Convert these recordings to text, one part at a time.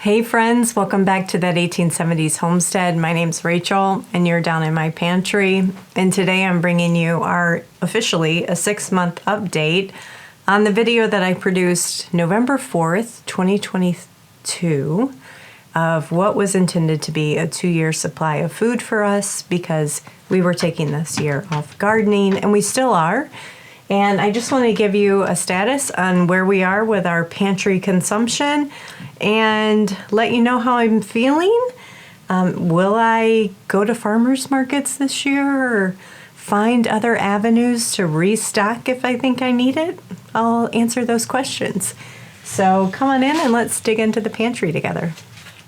Hey friends, welcome back to that 1870s Homestead. My name's Rachel and you're down in my pantry. And today I'm bringing you officially a 6-month update on the video that I produced November 4th, 2022 of what was intended to be a 2-year supply of food for us because we were taking this year off gardening and we still are. And I just want to give you a status on where we are with our pantry consumption and let you know how I'm feeling. Will I go to farmers markets this year or find other avenues to restock if I think I need it? I'll answer those questions. So come on in and let's dig into the pantry together.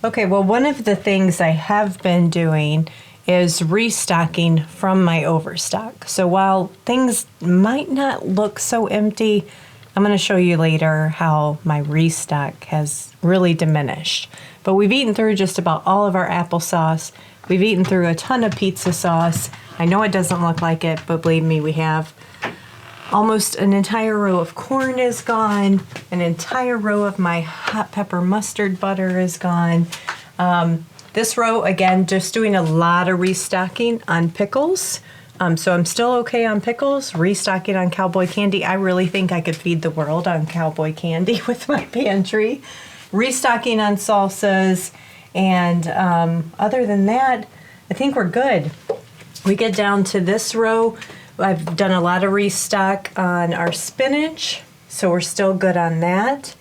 Okay, well, one of the things I have been doing is restocking from my overstock. So while things might not look so empty, I'm going to show you later how my restock has really diminished. But we've eaten through just about all of our applesauce. We've eaten through a ton of pizza sauce. I know it doesn't look like it, but believe me, we have. Almost an entire row of corn is gone. An entire row of my hot pepper mustard butter is gone. This row, again, just doing a lot of restocking on pickles. So I'm still okay on pickles, restocking on cowboy candy. I really think I could feed the world on cowboy candy with my pantry. Restocking on salsas. And other than that, I think we're good. We get down to this row. I've done a lot of restock on our spinach, so we're still good on that.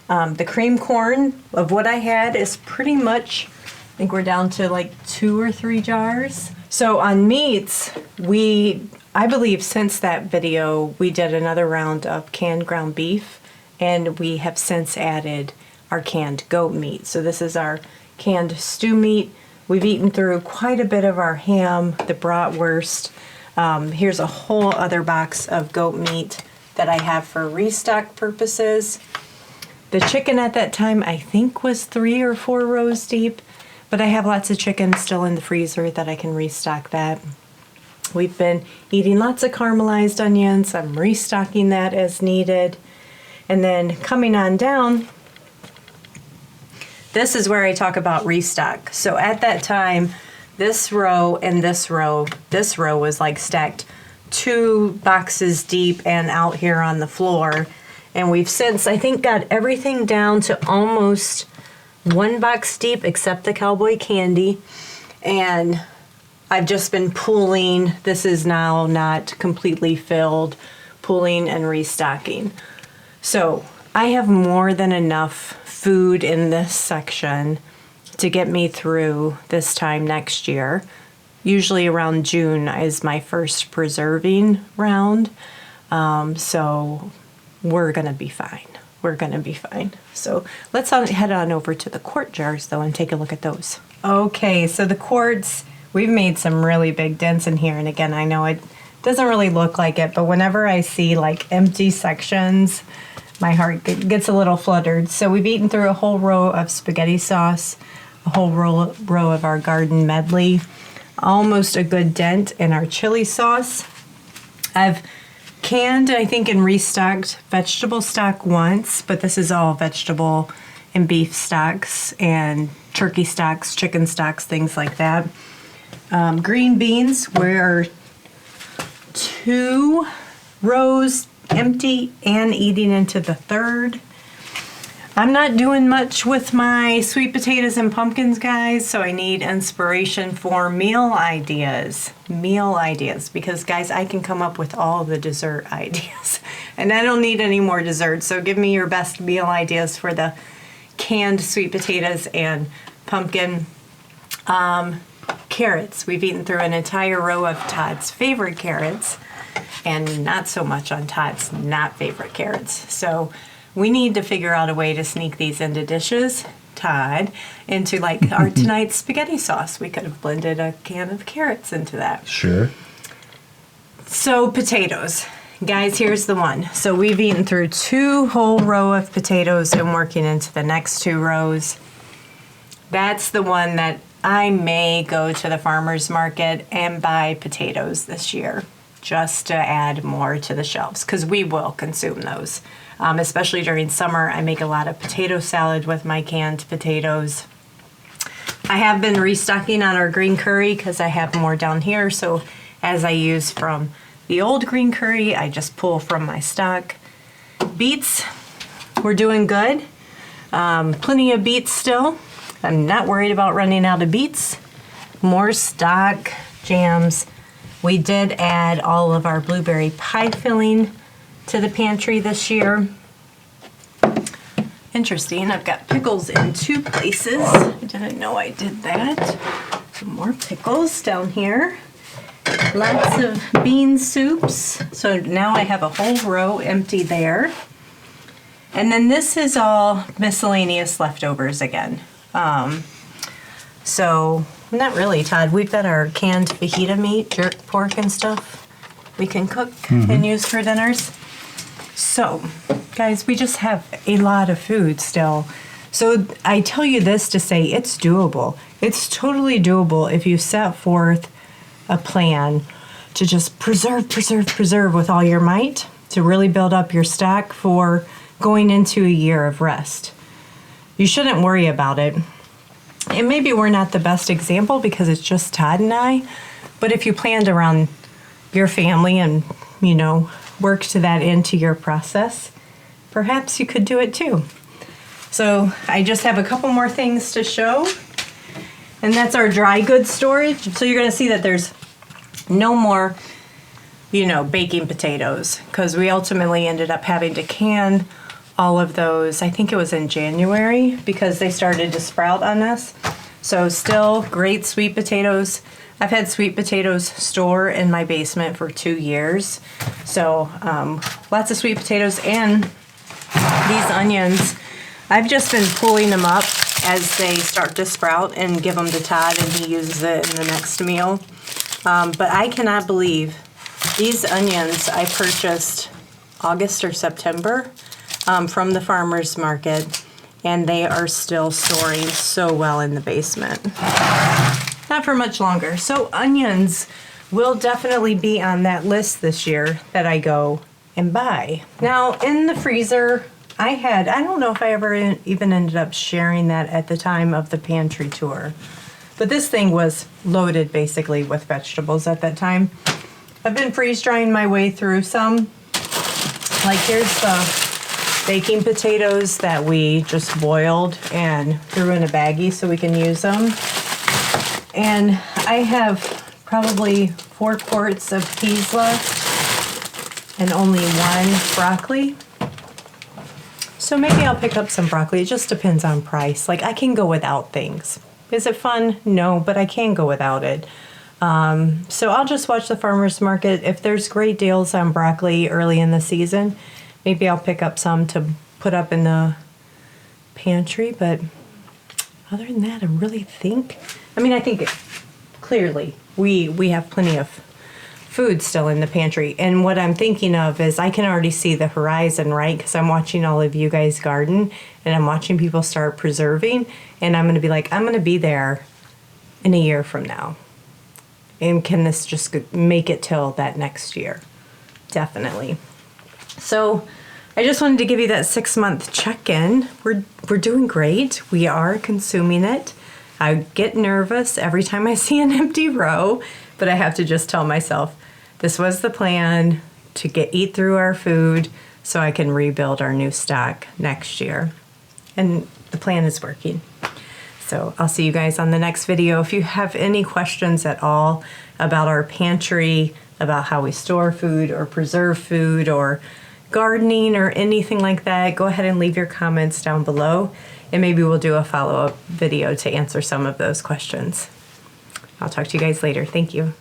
The cream corn of what I had is pretty much, I think we're down to like 2 or 3 jars. So on meats, I believe since that video, we did another round of canned ground beef, and we have since added our canned goat meat. So this is our canned stew meat. We've eaten through quite a bit of our ham, the bratwurst. Here's a whole other box of goat meat that I have for restock purposes. The chicken at that time, I think, was 3 or 4 rows deep. But I have lots of chicken still in the freezer that I can restock that. We've been eating lots of caramelized onions. I'm restocking that as needed. And then coming on down, this is where I talk about restock. So at that time, this row and this row was like stacked 2 boxes deep and out here on the floor. And we've since, I think, got everything down to almost 1 box deep except the cowboy candy, and I've just been pooling. This is now not completely filled, pooling and restocking. So I have more than enough food in this section to get me through this time next year. Usually around June is my first preserving round, so we're gonna be fine. We're gonna be fine. So let's head on over to the quart jars though and take a look at those. Okay, so the quarts, we've made some really big dents in here. And again, I know it doesn't really look like it, but whenever I see like empty sections, my heart gets a little fluttered. So we've eaten through a whole row of spaghetti sauce, a whole row of our garden medley, almost a good dent in our chili sauce. I've canned, I think, and restocked vegetable stock once, but this is all vegetable and beef stocks and turkey stocks, chicken stocks, things like that. Green beans, we're 2 rows empty and eating into the 3rd. I'm not doing much with my sweet potatoes and pumpkins, guys, so I need inspiration for meal ideas. Because, guys, I can come up with all the dessert ideas. And I don't need any more dessert, so give me your best meal ideas for the canned sweet potatoes and pumpkin. Carrots. We've eaten through an entire row of Todd's favorite carrots, and not so much on Todd's not favorite carrots. So we need to figure out a way to sneak these into dishes, Todd, into like our tonight's spaghetti sauce. We could have blended a can of carrots into that. Sure. So potatoes. Guys, here's the one. So we've eaten through 2 whole row of potatoes and working into the next 2 rows. That's the one that I may go to the farmer's market and buy potatoes this year just to add more to the shelves because we will consume those. Especially during summer, I make a lot of potato salad with my canned potatoes. I have been restocking on our green curry because I have more down here. So as I use from the old green curry, I just pull from my stock. Beets, we're doing good. Plenty of beets still. I'm not worried about running out of beets. More stock, jams. We did add all of our blueberry pie filling to the pantry this year. Interesting, I've got pickles in 2 places. I didn't know I did that. Some more pickles down here. Lots of bean soups. So now I have a whole row empty there. And then this is all miscellaneous leftovers again. So not really, Todd. We've got our canned fajita meat, jerk pork and stuff we can cook and use for dinners. So, guys, we just have a lot of food still. So I tell you this to say it's doable. It's totally doable if you set forth a plan to just preserve with all your might, to really build up your stock for going into a year of rest. You shouldn't worry about it. And maybe we're not the best example because it's just Todd and I, but if you planned around your family and, you know, worked that into your process, perhaps you could do it too. So I just have a couple more things to show, and that's our dry goods storage. So you're going to see that there's no more, you know, baking potatoes, because we ultimately ended up having to can all of those. I think it was in January because they started to sprout on us. So still great sweet potatoes. I've had sweet potatoes store in my basement for 2 years. So lots of sweet potatoes, and these onions, I've just been pulling them up as they start to sprout and give them to Todd, and he uses it in the next meal. But I cannot believe these onions I purchased August or September from the farmer's market, and they are still storing so well in the basement. Not for much longer. So onions will definitely be on that list this year that I go and buy. Now in the freezer, I don't know if I ever even ended up sharing that at the time of the pantry tour, but this thing was loaded basically with vegetables at that time. I've been freeze drying my way through some. Like here's the baking potatoes that we just boiled and threw in a baggie so we can use them. And I have probably 4 quarts of peas left and only 1 broccoli. So maybe I'll pick up some broccoli. It just depends on price. Like I can go without things. Is it fun? No, but I can go without it. So I'll just watch the farmer's market. If there's great deals on broccoli early in the season, maybe I'll pick up some to put up in the pantry. But other than that, I think clearly we have plenty of food still in the pantry. And what I'm thinking of is I can already see the horizon, right? Because I'm watching all of you guys garden, and I'm watching people start preserving, and I'm going to be like, I'm going to be there in a year from now. And can this just make it till that next year? Definitely. So I just wanted to give you that 6-month check-in. We're doing great. We are consuming it. I get nervous every time I see an empty row, but I have to just tell myself, this was the plan to eat through our food so I can rebuild our new stock next year. And the plan is working. So I'll see you guys on the next video. If you have any questions at all about our pantry, about how we store food or preserve food or gardening or anything like that, go ahead and leave your comments down below, and maybe we'll do a follow-up video to answer some of those questions. I'll talk to you guys later. Thank you.